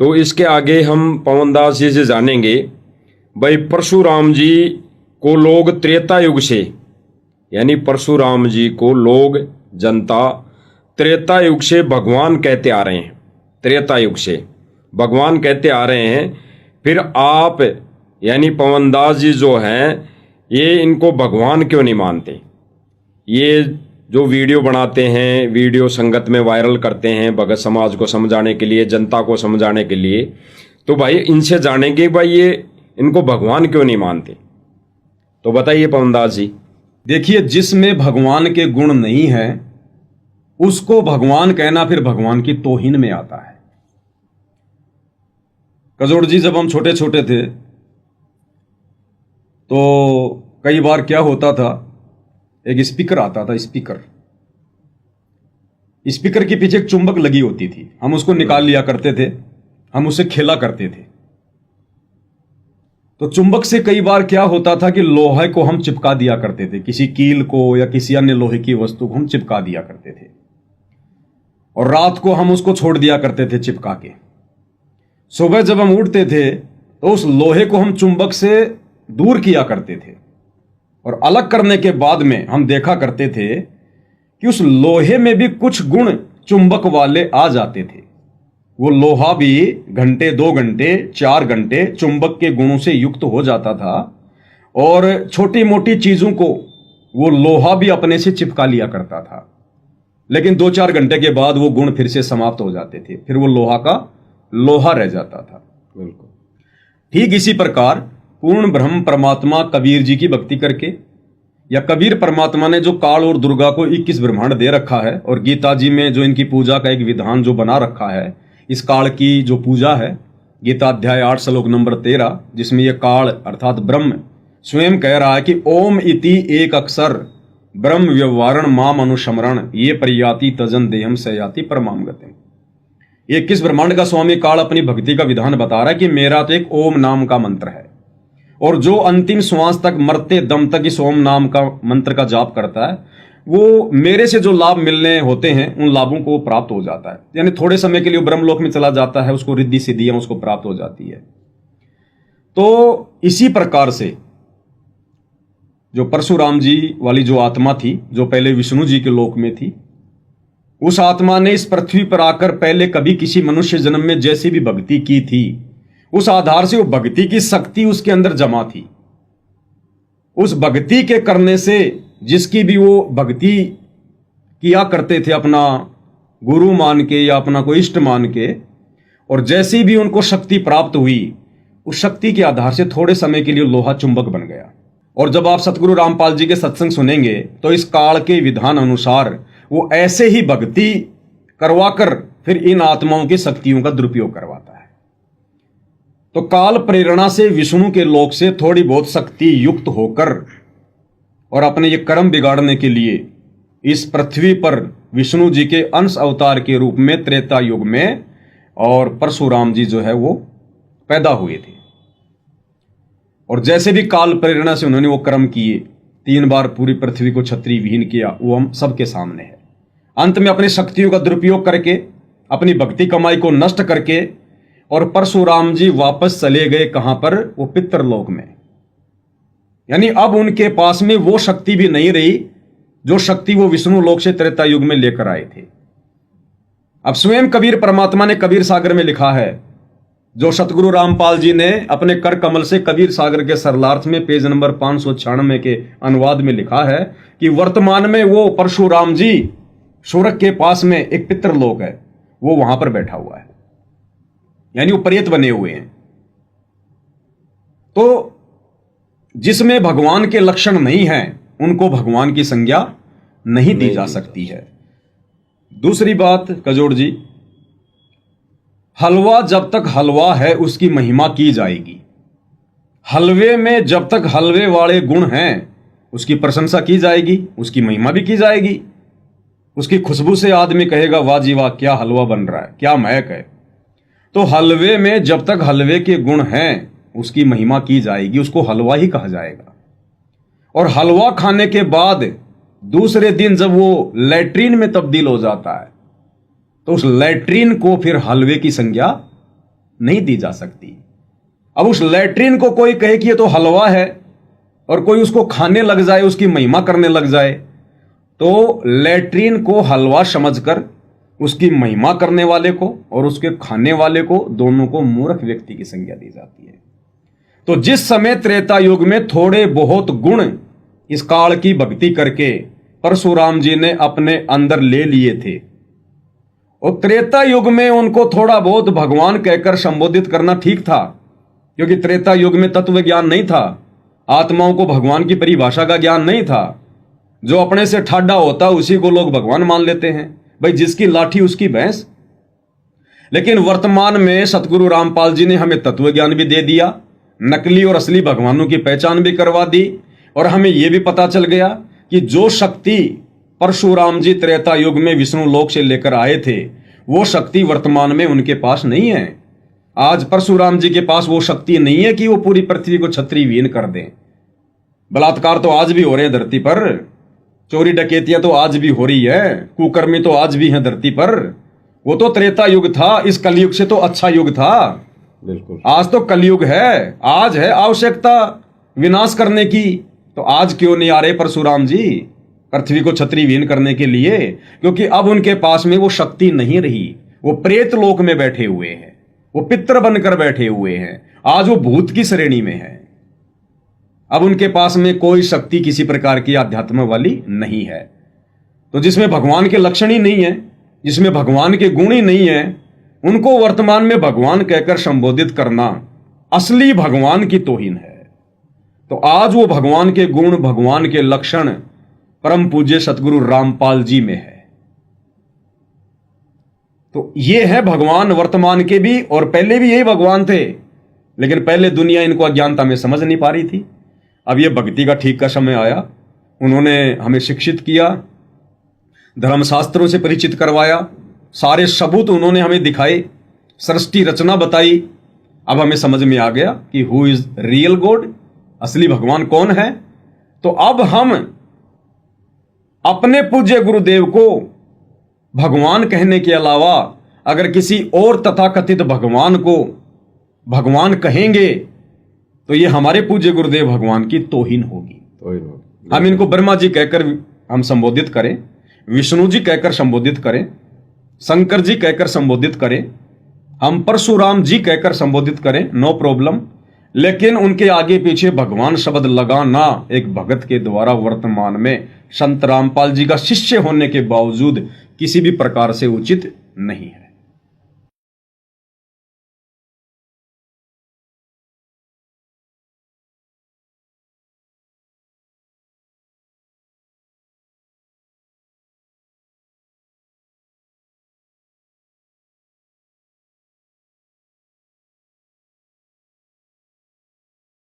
तो इसके आगे हम पवनदास जी से जानेंगे भाई परशुराम जी को लोग त्रेता युग से, यानी परशुराम जी को लोग जनता त्रेता युग से भगवान कहते आ रहे हैं, त्रेता युग से भगवान कहते आ रहे हैं। फिर आप यानी पवनदास जी जो हैं ये इनको भगवान क्यों नहीं मानते? ये जो वीडियो बनाते हैं, वीडियो संगत में वायरल करते हैं भगत समाज को समझाने के लिए, जनता को समझाने के लिए, तो भाई इनसे जानेंगे भाई ये इनको भगवान क्यों नहीं मानते। तो बताइए पवनदास जी। देखिए, जिसमें भगवान के गुण नहीं है उसको भगवान कहना फिर भगवान की तौहीन में आता है। कजोड़ जी, जब हम छोटे छोटे थे तो कई बार क्या होता था, एक स्पीकर आता था, स्पीकर के पीछे एक चुंबक लगी होती थी, हम उसको निकाल लिया करते थे, हम उससे खेला करते थे। तो चुंबक से कई बार क्या होता था कि लोहे को हम चिपका दिया करते थे, किसी कील को या किसी अन्य लोहे की वस्तु को हम चिपका दिया करते थे, और रात को हम उसको छोड़ दिया करते थे चिपका के। सुबह जब हम उठते थे तो उस लोहे को हम चुंबक से दूर किया करते थे, और अलग करने के बाद में हम देखा करते थे कि उस लोहे में भी कुछ गुण चुंबक वाले आ जाते थे। वो लोहा भी घंटे, 2 घंटे, 4 घंटे चुंबक के गुणों से युक्त हो जाता था, और छोटी मोटी चीजों को वो लोहा भी अपने से चिपका लिया करता था। लेकिन 2-4 घंटे के बाद वो गुण फिर से समाप्त हो जाते थे, फिर वो लोहा का लोहा रह जाता था। बिल्कुल ठीक इसी प्रकार पूर्ण ब्रह्म परमात्मा कबीर जी की भक्ति करके, या कबीर परमात्मा ने जो काल और दुर्गा को 21 ब्रह्मांड दे रखा है, और गीता जी में जो इनकी पूजा का एक विधान जो बना रखा है, इस काल की जो पूजा है, गीता अध्याय 8 श्लोक नंबर 13, जिसमें यह काल अर्थात ब्रह्म स्वयं कह रहा है कि ओम इति एक अक्षर ब्रह्म व्यवहारण माम अनुशमरण ये प्रयाति तजन देहम सयाति परमाम गतिम। 21 ब्रह्मांड का स्वामी काल अपनी भक्ति का विधान बता रहा है कि मेरा तो एक ओम नाम का मंत्र है, और जो अंतिम श्वास तक, मरते दम तक इस ओम नाम का मंत्र का जाप करता है, वो मेरे से जो लाभ मिलने होते हैं उन लाभों को प्राप्त हो जाता है। यानी थोड़े समय के लिए ब्रह्मलोक में चला जाता है, उसको रिद्धि सिद्धियां उसको प्राप्त हो जाती है। तो इसी प्रकार से जो परशुराम जी वाली जो आत्मा थी, जो पहले विष्णु जी के लोक में थी, उस आत्मा ने इस पृथ्वी पर आकर पहले कभी किसी मनुष्य जन्म में जैसी भी भक्ति की थी, उस आधार से वो भक्ति की शक्ति उसके अंदर जमा थी। उस भक्ति के करने से, जिसकी भी वो भक्ति किया करते थे अपना गुरु मान के या अपना कोई इष्ट मान के, और जैसी भी उनको शक्ति प्राप्त हुई, उस शक्ति के आधार से थोड़े समय के लिए लोहा चुंबक बन गया। और जब आप सतगुरु रामपाल जी के सत्संग सुनेंगे तो इस काल के विधान अनुसार वो ऐसे ही भक्ति करवाकर फिर इन आत्माओं की शक्तियों का दुरुपयोग करवाता है। तो काल प्रेरणा से विष्णु के लोक से थोड़ी बहुत शक्ति युक्त होकर और अपने ये कर्म बिगाड़ने के लिए इस पृथ्वी पर विष्णु जी के अंश अवतार के रूप में त्रेता युग में और परशुराम जी जो है वो पैदा हुए थे। और जैसे भी काल प्रेरणा से उन्होंने वो कर्म किए, 3 बार पूरी पृथ्वी को छत्री विहीन किया, वो हम सबके सामने है। अंत में अपनी शक्तियों का दुरुपयोग करके, अपनी भक्ति कमाई को नष्ट करके, और परशुराम जी वापस चले गए कहां पर? वो पितरलोक में। यानी अब उनके पास में वो शक्ति भी नहीं रही जो शक्ति वो विष्णु लोक से त्रेता युग में लेकर आए थे। अब स्वयं कबीर परमात्मा ने कबीर सागर में लिखा है, जो सतगुरु रामपाल जी ने अपने कर कमल से कबीर सागर के सरलार्थ में पेज नंबर 596 के अनुवाद में लिखा है कि वर्तमान में वो परशुराम जी सूरज के पास में एक पितरलोक है, वो वहां पर बैठा हुआ है, यानी वो प्रेत बने हुए हैं। तो जिसमें भगवान के लक्षण नहीं है उनको भगवान की संज्ञा नहीं दी जा सकती है। दूसरी बात कजोड़ जी, हलवा जब तक हलवा है उसकी महिमा की जाएगी। हलवे में जब तक हलवे वाले गुण हैं उसकी प्रशंसा की जाएगी, उसकी महिमा भी की जाएगी। उसकी खुशबू से आदमी कहेगा वाह जी वाह, क्या हलवा बन रहा है, क्या महक है। तो हलवे में जब तक हलवे के गुण हैं उसकी महिमा की जाएगी, उसको हलवा ही कहा जाएगा। और हलवा खाने के बाद दूसरे दिन जब वो लैट्रीन में तब्दील हो जाता है तो उस लैट्रीन को फिर हलवे की संज्ञा नहीं दी जा सकती। अब उस लैट्रिन को कोई कहे कि ये तो हलवा है और कोई उसको खाने लग जाए, उसकी महिमा करने लग जाए, तो लैट्रिन को हलवा समझकर उसकी महिमा करने वाले को और उसके खाने वाले को, दोनों को मूर्ख व्यक्ति की संज्ञा दी जाती है। तो जिस समय त्रेता युग में थोड़े बहुत गुण इस काल की भक्ति करके परशुराम जी ने अपने अंदर ले लिए थे, और त्रेता युग में उनको थोड़ा बहुत भगवान कहकर संबोधित करना ठीक था, क्योंकि त्रेता युग में तत्व ज्ञान नहीं था, आत्माओं को भगवान की परिभाषा का ज्ञान नहीं था। जो अपने से ठाडा होता उसी को लोग भगवान मान लेते हैं, भाई जिसकी लाठी उसकी भैंस। लेकिन वर्तमान में सतगुरु रामपाल जी ने हमें तत्व ज्ञान भी दे दिया, नकली और असली भगवानों की पहचान भी करवा दी, और हमें यह भी पता चल गया कि जो शक्ति परशुराम जी त्रेता युग में विष्णु लोक से लेकर आए थे, वो शक्ति वर्तमान में उनके पास नहीं है। आज परशुराम जी के पास वो शक्ति नहीं है कि वो पूरी पृथ्वी को छत्री विहीन कर दें। बलात्कार तो आज भी हो रहे हैं धरती पर, चोरी डकैतियां तो आज भी हो रही है, कुकर्मी तो आज भी हैं धरती पर। वो तो त्रेता युग था, इस कलयुग से तो अच्छा युग था। बिल्कुल। आज तो कलयुग है, आज है आवश्यकता विनाश करने की, तो आज क्यों नहीं आ रहे परशुराम जी पृथ्वी को छत्री विहीन करने के लिए? क्योंकि अब उनके पास में वो शक्ति नहीं रही, वो प्रेत लोक में बैठे हुए हैं, वो पितर बनकर बैठे हुए हैं, आज वो भूत की श्रेणी में है। अब उनके पास में कोई शक्ति किसी प्रकार की अध्यात्म वाली नहीं है। तो जिसमें भगवान के लक्षण ही नहीं है, जिसमें भगवान के गुण ही नहीं है, उनको वर्तमान में भगवान कहकर संबोधित करना असली भगवान की तौहीन है। तो आज वो भगवान के गुण, भगवान के लक्षण परम पूज्य सतगुरु रामपाल जी में है। तो ये है भगवान वर्तमान के भी, और पहले भी यही भगवान थे, लेकिन पहले दुनिया इनको अज्ञानता में समझ नहीं पा रही थी। अब ये भक्ति का ठीक का समय आया, उन्होंने हमें शिक्षित किया, धर्मशास्त्रों से परिचित करवाया, सारे सबूत उन्होंने हमें दिखाए, सृष्टि रचना बताई। अब हमें समझ में आ गया कि हु इज रियल गॉड, असली भगवान कौन है। तो अब हम अपने पूज्य गुरुदेव को भगवान कहने के अलावा अगर किसी और तथाकथित भगवान को भगवान कहेंगे तो ये हमारे पूज्य गुरुदेव भगवान की तौहीन होगी। हम इनको ब्रह्मा जी कहकर हम संबोधित करें, विष्णु जी कहकर संबोधित करें, शंकर जी कहकर संबोधित करें, हम परशुराम जी कहकर संबोधित करें, नो प्रॉब्लम। लेकिन उनके आगे पीछे भगवान शब्द लगाना एक भगत के द्वारा वर्तमान में संत रामपाल जी का शिष्य होने के बावजूद किसी भी प्रकार से उचित नहीं है।